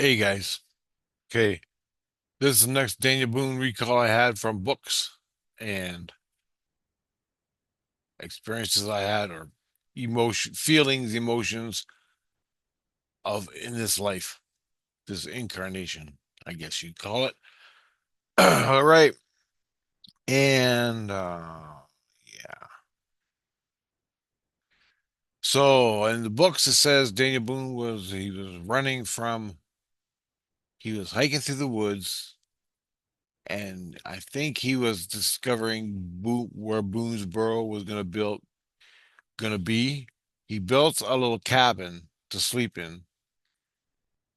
Hey guys, okay, this is the next Daniel Boone recall I had from books and experiences I had, or emotions of in this life, this incarnation, I guess you'd call it. All right, and yeah. So in the books it says Daniel Boone was running from he was hiking through the woods, and I think he was discovering where Boonesboro was gonna be. He built a little cabin to sleep in.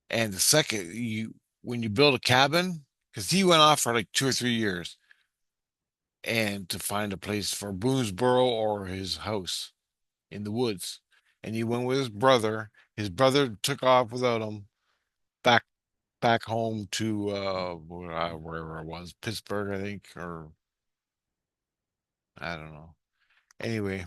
And the second you when you build a cabin, because he went off for like 2 or 3 years and to find a place for Boonesboro or his house in the woods. And he went with his brother. His brother took off without him back back home to wherever it was, Pittsburgh, I think, or I don't know. Anyway,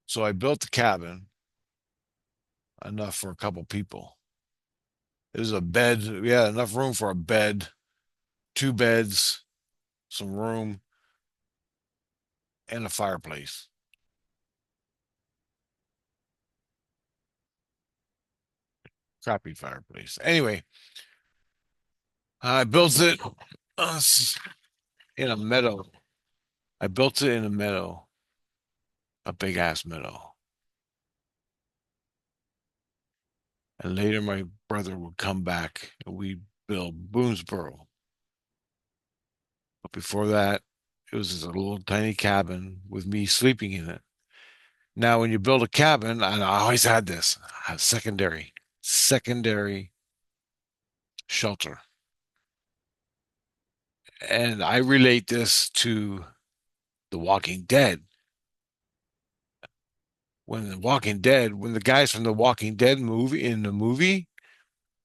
so I built the cabin enough for a couple people. There's a bed. We had enough room for a bed, two beds, some room, and a fireplace. Crappy fireplace. Anyway, I built it uh, in a meadow. I built it in a meadow, a big ass meadow. And later, my brother would come back and we'd build Boonesboro. But before that, it was just a little tiny cabin with me sleeping in it. Now, when you build a cabin, and I always had this, a secondary shelter. And I relate this to The Walking Dead. When the guys from the Walking Dead movie in the movie,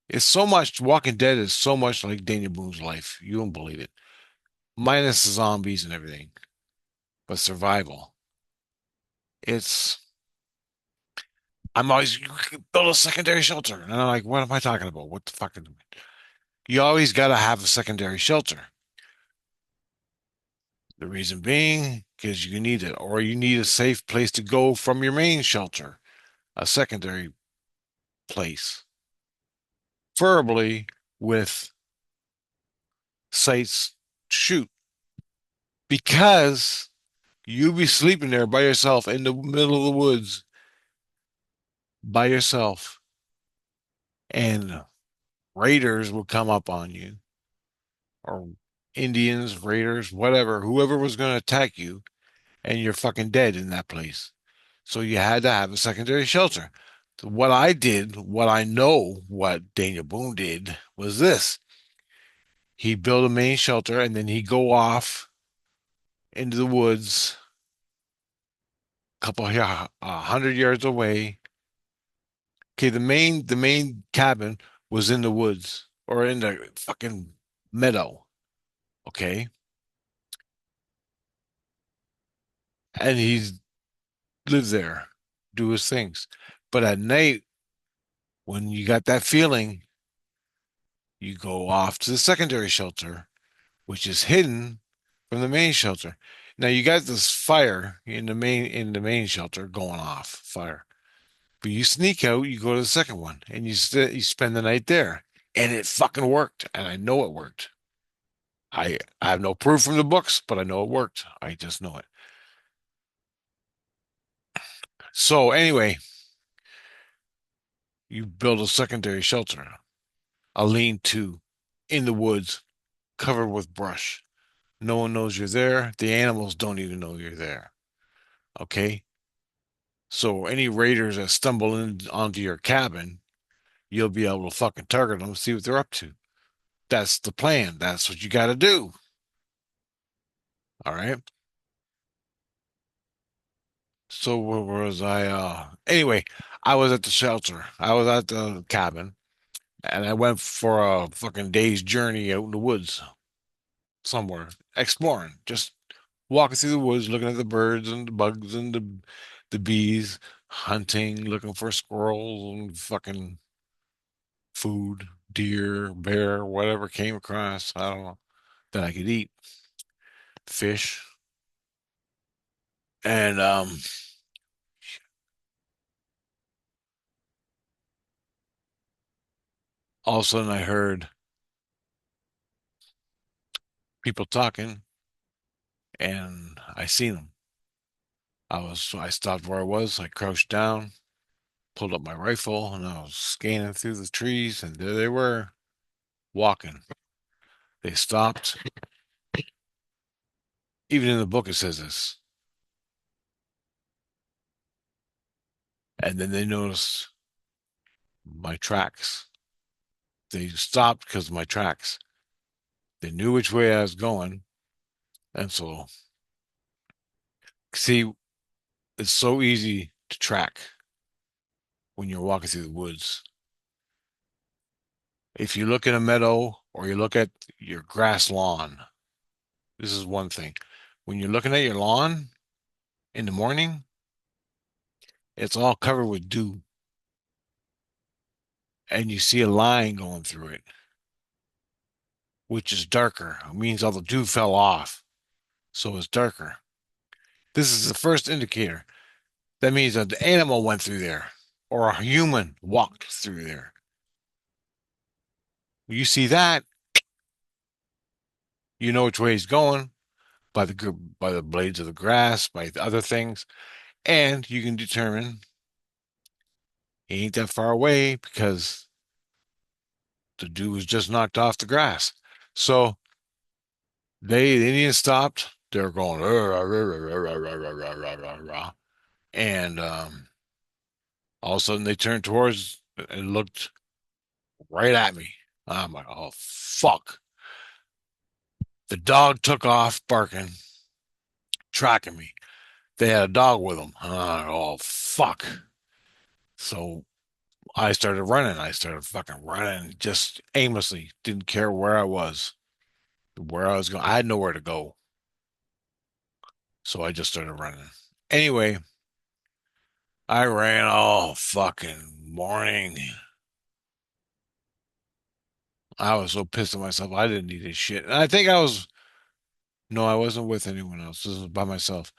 it's so much Walking Dead is so much like Daniel Boone's life. You won't believe it. Minus the zombies and everything, but survival. It's I'm always you can build a secondary shelter. And I'm like, what am I talking about? What the fuck? You always gotta have a secondary shelter. The reason being, because you need it, or you need a safe place to go from your main shelter, a secondary place, preferably with sights to shoot, because you be sleeping there by yourself in the middle of the woods by yourself, and raiders will come up on you, or Indians, raiders, whatever, whoever was going to attack you, and you're fucking dead in that place. So you had to have a secondary shelter. What I did, what I know, what Daniel Boone did was this. He built a main shelter and then he'd go off into the woods a couple yeah, 100 yards away. Okay, the main cabin was in the woods or in the fucking meadow. Okay. And he lived there, do his things. But at night, when you got that feeling, you go off to the secondary shelter, which is hidden from the main shelter. Now you got this fire in the main shelter going off, fire. But you sneak out, you go to the second one, and you spend the night there. And it fucking worked. And I know it worked. I have no proof from the books, but I know it worked. I just know it. So anyway, you build a secondary shelter, a lean-to in the woods, covered with brush. No one knows you're there. The animals don't even know you're there. Okay. So any raiders that stumble in onto your cabin, you'll be able to fucking target them, see what they're up to. That's the plan. That's what you got to do. All right. So where was I? Anyway, I was at the shelter. I was at the cabin, and I went for a fucking day's journey out in the woods somewhere, exploring, just walking through the woods, looking at the birds and the bugs and the the bees, hunting, looking for squirrels and fucking food, deer, bear, whatever came across. I don't know that I could eat, fish, and all of a sudden I heard people talking, and I seen them. I stopped where I was. I crouched down, pulled up my rifle, and I was scanning through the trees, and there they were, walking. They stopped. Even in the book, it says this. And then they noticed my tracks. They stopped because of my tracks. They knew which way I was going. And so, see, it's so easy to track when you're walking through the woods. If you look at a meadow or you look at your grass lawn, this is one thing. When you're looking at your lawn in the morning, it's all covered with dew, and you see a line going through it, which is darker. It means all the dew fell off, so it's darker. This is the first indicator. That means an animal went through there or a human walked through there. You see that, you know which way he's going by the blades of the grass, by the other things, and you can determine he ain't that far away because the dew was just knocked off the grass. So the Indians stopped. They're going, "Rah, rah, rah, rah, rah, rah, rah, rah, rah, rah," and all of a sudden they turned towards and looked right at me. I'm like, oh fuck. The dog took off barking, tracking me. They had a dog with them. Oh fuck. So I started running. I started fucking running just aimlessly. Didn't care where I was going. I had nowhere to go. So I just started running. Anyway, I ran all fucking morning. I was so pissed at myself. I didn't need this shit. And I think no, I wasn't with anyone else. This was by myself.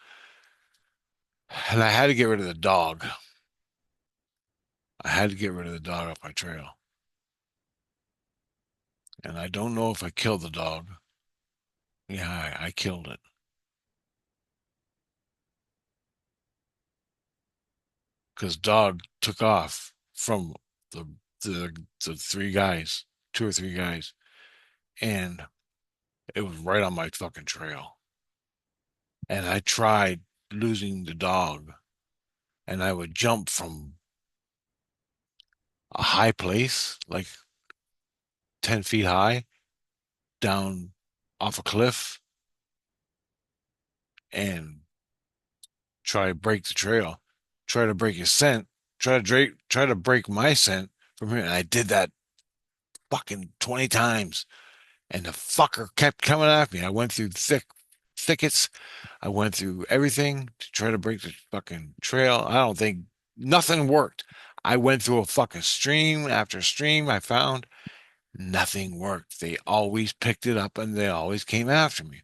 And I had to get rid of the dog. I had to get rid of the dog off my trail. And I don't know if I killed the dog. Yeah, I killed it because dog took off from the, the three guys, two or three guys, and it was right on my fucking trail. And I tried losing the dog, and I would jump from a high place, like 10 feet high, down off a cliff and try to break the trail, try to break his scent, try to break my scent from him. And I did that fucking 20 times. And the fucker kept coming at me. I went through thickets. I went through everything to try to break the fucking trail. I don't think nothing worked. I went through a fucking stream after stream. I found nothing worked. They always picked it up and they always came after me.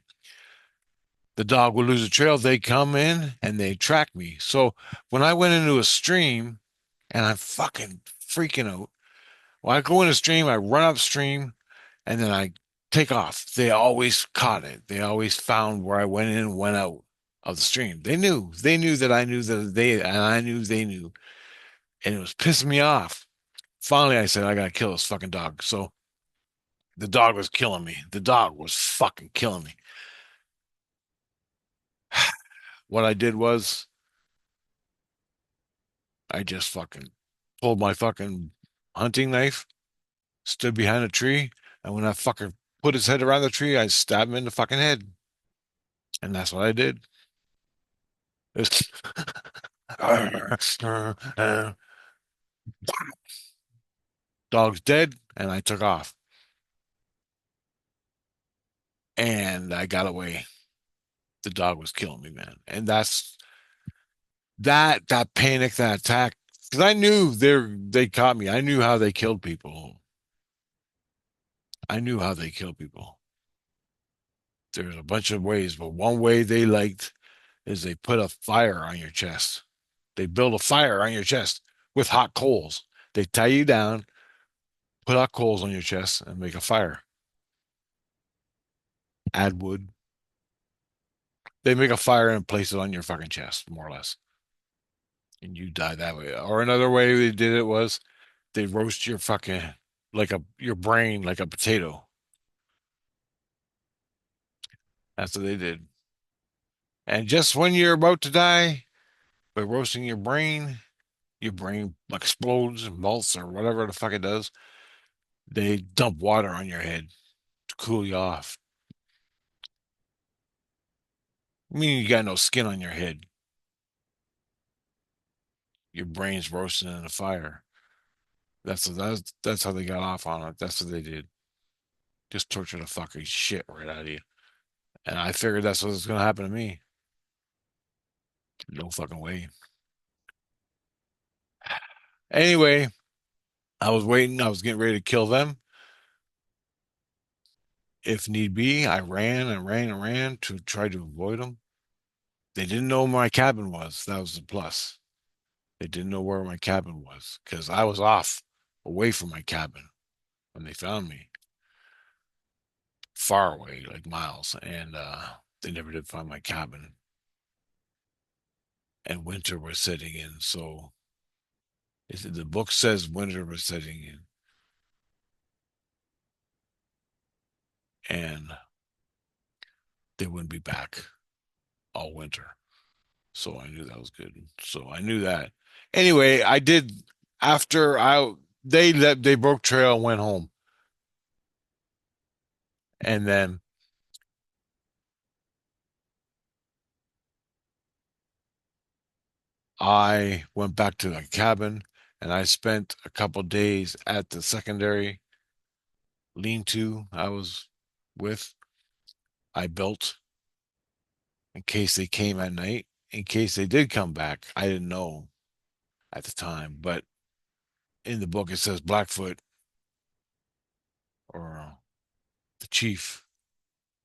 The dog would lose a trail. They come in and they track me. So when I went into a stream and I'm fucking freaking out, when I go in a stream, I run upstream and then I take off. They always caught it. They always found where I went in and went out of the stream. They knew that I knew that and I knew they knew. And it was pissing me off. Finally, I said, I gotta kill this fucking dog. So the dog was killing me. The dog was fucking killing me. What I did was I just fucking pulled my fucking hunting knife, stood behind a tree, and when that fucker put his head around the tree, I stabbed him in the fucking head. And that's what I did. It's dog's dead, and I took off. And I got away. The dog was killing me, man. And That panic, that attack, because I knew they caught me. I knew how they killed people. I knew how they kill people. There's a bunch of ways, but one way they liked is they put a fire on your chest. They build a fire on your chest with hot coals. They tie you down, put hot coals on your chest, and make a fire. Add wood. They make a fire and place it on your fucking chest, more or less. And you die that way. Or another way they did it was they roast your fucking like a your brain like a potato. That's what they did. And just when you're about to die, by roasting your brain explodes and melts or whatever the fuck it does. They dump water on your head to cool you off. Meaning you got no skin on your head. Your brain's roasting in the fire. That's how they got off on it. That's what they did. Just torture the fucking shit right out of you. And I figured that's what's gonna happen to me. No fucking way. Anyway, I was waiting. I was getting ready to kill them. If need be, I ran and ran and ran to try to avoid them. They didn't know where my cabin was. That was the plus. They didn't know where my cabin was because I was off away from my cabin when they found me, far away, like miles. And they never did find my cabin. And winter was setting in. So the book says winter was setting in. And they wouldn't be back all winter. So I knew that was good. So I knew that. Anyway, I did after I they broke trail and went home. And then I went back to the cabin and I spent a couple days at the secondary lean-to I was with. I built in case they came at night. In case they did come back, I didn't know at the time, but in the book it says Blackfoot or the chief.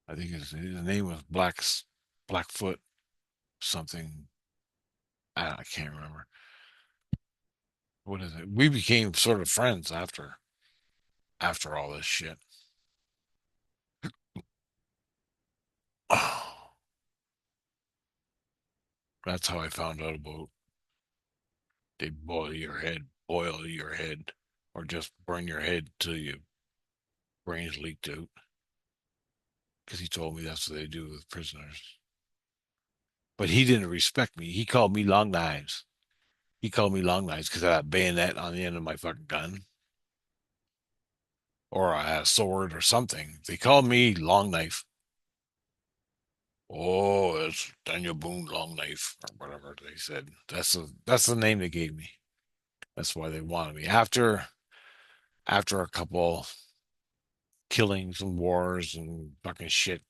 I think his name was Blackfoot something. I can't remember. What is it? We became sort of friends after all this shit. That's how I found out about they boil your head, or just burn your head till your brains leaked out. Because he told me that's what they do with prisoners. But he didn't respect me. He called me long knives. He called me long knives because I had a bayonet on the end of my fucking gun, or I had a sword or something. They called me long knife. Oh, it's Daniel Boone long knife or whatever they said. That's the name they gave me. That's why they wanted me. After a couple killings and wars and fucking shit,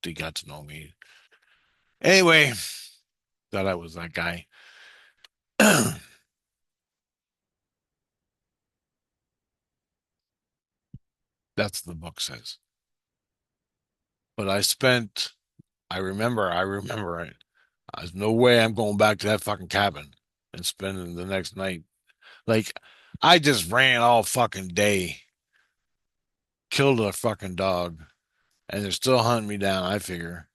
they got to know me. Anyway, thought I was that guy. That's the book says. But I remember it. There's no way I'm going back to that fucking cabin and spending the next night. Like, I just ran all fucking day, killed a fucking dog, and they're still hunting me down, I figure.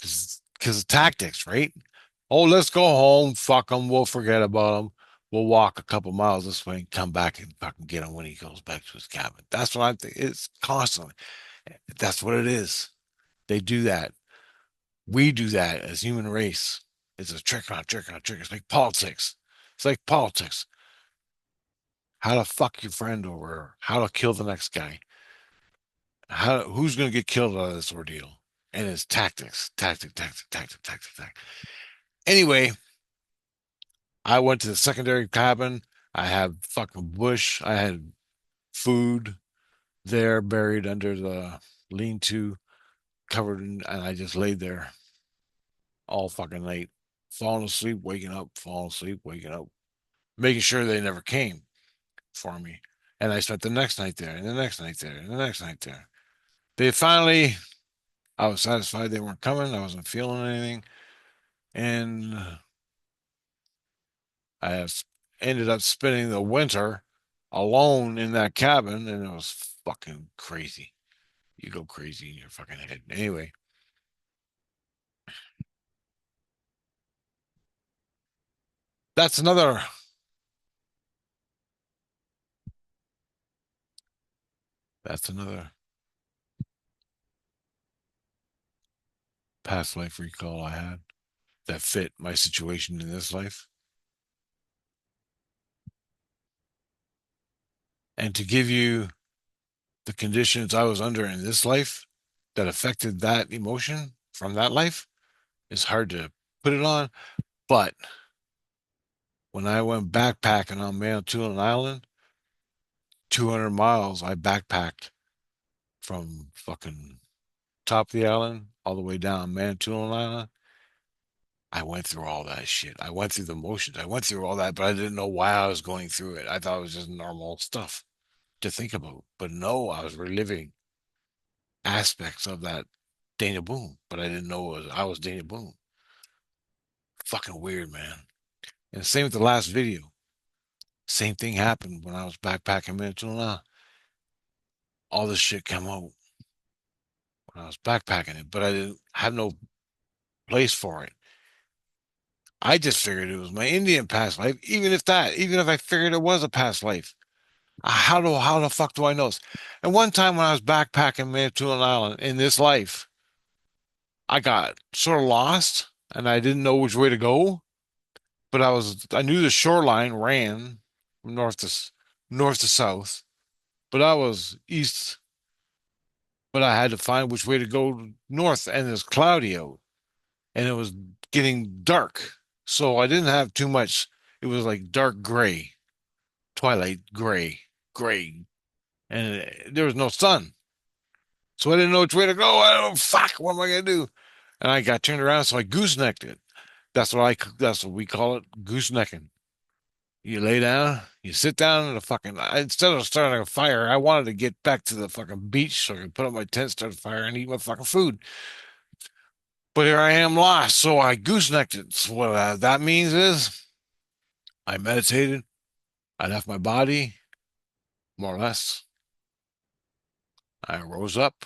Because of tactics, right? Oh, let's go home. Fuck them. We'll forget about them. We'll walk a couple miles this way and come back and fucking get him when he goes back to his cabin. That's what I think. It's constantly. That's what it is. They do that. We do that as human race. It's a trick on trick on trick. It's like politics. It's like politics. How to fuck your friend over, how to kill the next guy, who's going to get killed out of this ordeal, and it's tactics, tactic. Anyway, I went to the secondary cabin. I had fucking bush. I had food there buried under the lean-to, covered in, and I just laid there all fucking night. falling asleep, waking up, falling asleep, waking up, making sure they never came for me. And I spent the next night there, and the next night there, and the next night there. They finally, I was satisfied they weren't coming. I wasn't feeling anything. And I have ended up spending the winter alone in that cabin, and it was fucking crazy. You go crazy in your fucking head. Anyway, that's another that's another past life recall I had that fit my situation in this life. And to give you the conditions I was under in this life that affected that emotion from that life is hard to put it on. But when I went backpacking on Manitoulin Island, 200 miles, I backpacked from fucking top of the island all the way down Manitoulin Island. I went through all that shit. I went through the motions. I went through all that, but I didn't know why I was going through it. I thought it was just normal stuff to think about. But no, I was reliving aspects of that Dana Boone, but I didn't know I was Dana Boone. Fucking weird, man. And same with the last video. Same thing happened when I was backpacking Manitoulin. All this shit came out when I was backpacking it, but I didn't have no place for it. I just figured it was my Indian past life. Even if I figured it was a past life, how the fuck do I know this? And one time when I was backpacking Manitoulin Island in this life, I got sort of lost and I didn't know which way to go. But I knew the shoreline ran from north to south, but I was east. But I had to find which way to go north, and it was cloudy out, and it was getting dark. So I didn't have too much. It was like dark gray, twilight gray, and there was no sun. So I didn't know which way to go. I don't fuck. What am I gonna do? And I got turned around, so I goosenecked it. That's what we call it, goosenecking. You lay down, you sit down in the fucking. Instead of starting a fire, I wanted to get back to the fucking beach so I could put up my tent, start a fire, and eat my fucking food. But here I am lost, so I goosenecked it. So what that means is I meditated, I left my body, more or less. I rose up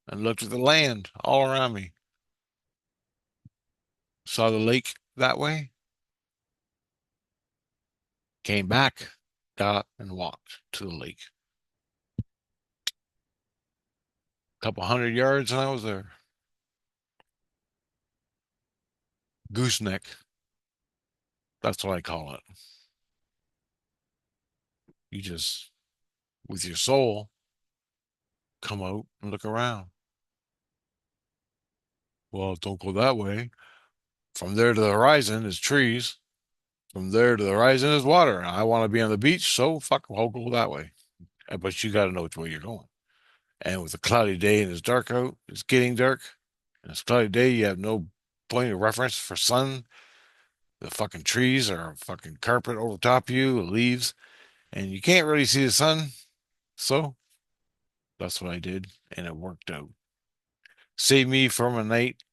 and looked at the land all around me, saw the lake that way, came back, got up, and walked to the lake. A couple 100 yards, and I was there. Gooseneck, that's what I call it. You just, with your soul, come out and look around. Well, don't go that way. From there to the horizon is trees. From there to the horizon is water. I want to be on the beach, so fuck, I'll go that way. But you got to know which way you're going. And with a cloudy day and it's dark out, it's getting dark. And it's a cloudy day, you have no point of reference for sun. The fucking trees are a fucking carpet over top of you, leaves, and you can't really see the sun. So that's what I did, and it worked out. Saved me from a night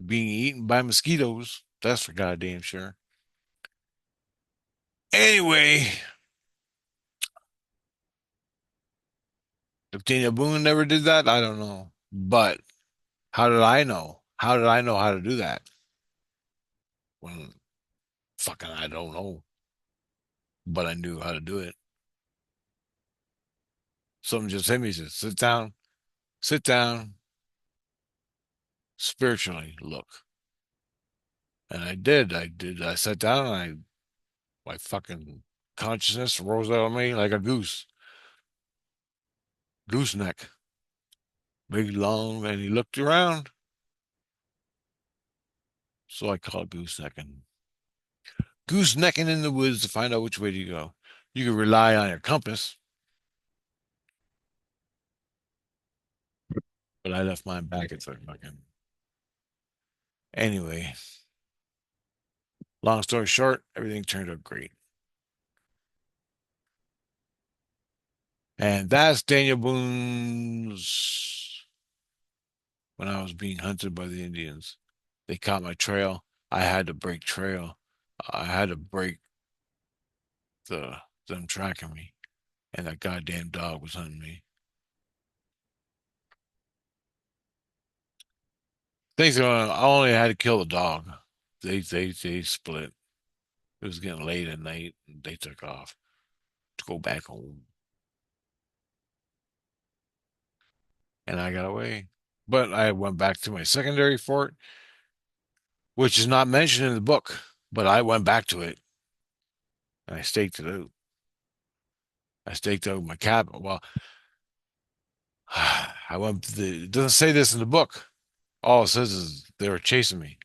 being eaten by mosquitoes. That's for goddamn sure. Anyway, if Daniel Boone never did that, I don't know. But how did I know? How did I know how to do that? When fucking I don't know, but I knew how to do it. Something just hit me, said, sit down, spiritually look. And I did. I did. I sat down and my fucking consciousness rose out of me like a gooseneck, big, long, and he looked around. So I call it goosenecking. Goosenecking in the woods to find out which way to go. You can rely on your compass, but I left mine back at the fucking. Anyway, Long story short, everything turned out great. And that's Daniel Boone's when I was being hunted by the Indians. They caught my trail. I had to break trail. I had to break the them tracking me, and that goddamn dog was hunting me. Things going. I only had to kill the dog. They split. It was getting late at night, and they took off to go back home, and I got away. But I went back to my secondary fort, which is not mentioned in the book. But I went back to it and I staked it out. I staked out my cabin. Well, I went. It doesn't say this in the book. All it says is they were chasing me.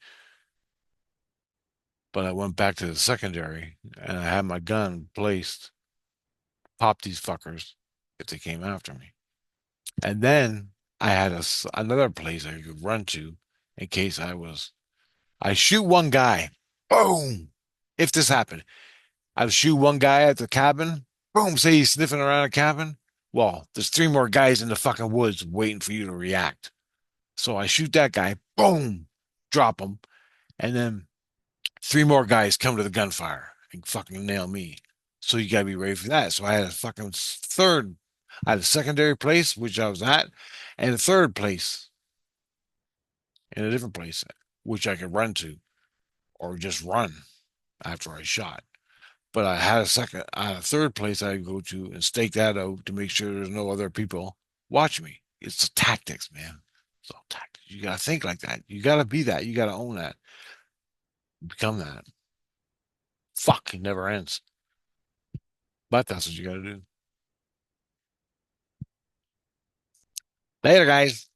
But I went back to the secondary and I had my gun placed, pop these fuckers if they came after me. And then I had another place I could run to in case I shoot one guy. Boom. If this happened, I'd shoot one guy at the cabin. Boom. Say he's sniffing around a cabin. Well, there's three more guys in the fucking woods waiting for you to react. So I shoot that guy. Boom. Drop him. And then three more guys come to the gunfire and fucking nail me. So you gotta be ready for that. So I had a fucking third. I had a secondary place, which I was at, and a third place in a different place, which I could run to or just run after I shot. But I had a third place I'd go to and stake that out to make sure there's no other people watch me. It's the tactics, man. It's all tactics. You gotta think like that. You gotta be that. You gotta own that. Become that. Fuck, it never ends. But that's what you gotta do. Later, guys.